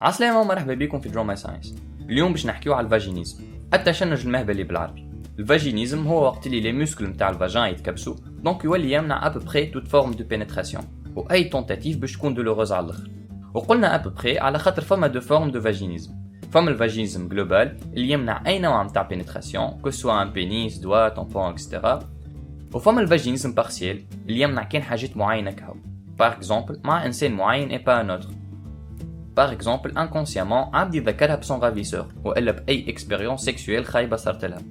عسلامة ومرحبا بكم في دروما ساينس. اليوم باش نحكيو على الفاجينيزم، التشنج المهبلي بالعربي. الفاجينيزم هو وقت اللي لي موسكل نتاع الفاجين يتكبسوا، دونك يولي يمنع ابوبري توت فورم دو بينيتراسيون واي تونتاتيف باش تكون دولوروز على الاخر. وقلنا ابوبري على خاطر فما دو فورم دو فاجينيزم. فما الفاجينيزم جلوبال اللي يمنع اي نوع نتاع بينيتراسيون كو سوا ان بينيس دوا طامبون اكسترا، وفما الفاجينيزم بارسيال اللي يمنع كان حاجات معينه كهو، باغ اكزومبل مع انسان معين اي با ان اوتر. باغ اكزومبل انكونسيامون عبد يذكرها بسون رافيسور والا باي اكسبيريونس سيكسويل خايبه صارت لها.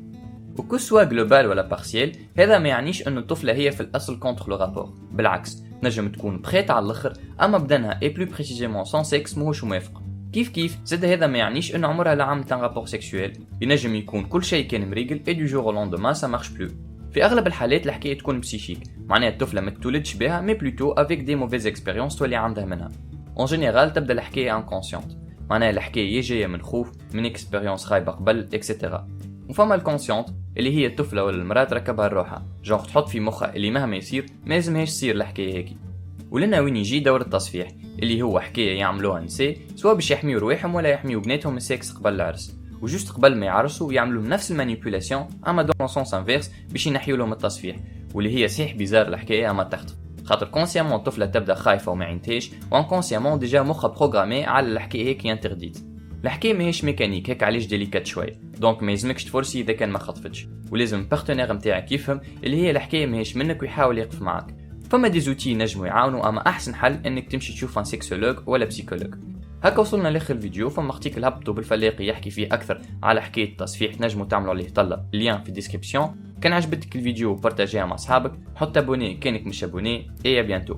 وكو سوا جلوبال ولا بارسيال، هذا ما يعنيش انه الطفله هي في الاصل كونتر لو رابور، بالعكس نجم تكون بخيت على الاخر اما بدنها اي بلو بريسيزيمون سون سيكس ماهوش موافق. كيف زاد هذا ما يعنيش انه عمرها لا عملت ان رابور سيكسويل، ينجم يكون كل شيء كان مريقل اي دو جور او لوندومان سا مارش بلو. في اغلب الحالات الحكايه تكون بسيشيك، معناها الطفله ما تولدش بها مي بلوتو افيك دي موفيز اكسبيريونس تولي عندها منها. اون جينيرال تبدا الحكايه انكونسيونت، معناها الحكايه جايه من خوف، من اكسبيريونس خايبه قبل اكسيتيرا. وفما الكونسيونت اللي هي الطفله ولا المراه تركبها الروحه، جونغ تحط في مخها اللي مهما يصير ما لازمهاش تصير الحكايه هيك. ولنا وين يجي دور التصفيح اللي هو حكايه يعملوها نساء سواء باش يحميو رواحهم ولا يحميو بناتهم من السكس قبل العرس، وجوست قبل ما يعرسوا يعملوا نفس المانيبيولاسيون اما دون سونس انفيرس باش ينحيوا لهم التصفيح، واللي هي صحيح بيزار الحكايه اما تخطف، خاطر كونسيامون الطفله تبدا خايفه وما عينتهاش، وانكونسيامون ديجا مخها بروغرامي على الحكايه هيك انترديت. الحكايه ماهيش ميكانيك هيك، علاش ديليكات شويه، دونك ما يلزمكش تفرسي اذا كان ما خطفتش، ولازم البارتنير نتاعك يفهم اللي هي الحكايه ماهيش منك ويحاول يقف معاك. فما دي زوتي نجموا يعاونوا، اما احسن حل انك تمشي تشوف ان سيكسولوج ولا بسيكولوج. هكا وصلنا لاخر الفيديو. فما ارتيكل هبطوا بالفلاقي يحكي فيه اكثر على حكايه التصفيح، نجموا تعملوا عليه طله، اللين في الديسكريبسيون. كان عجبتك الفيديو بارتاجيها مع اصحابك، حط ابوني كانك مش ابوني، اي بيانتو.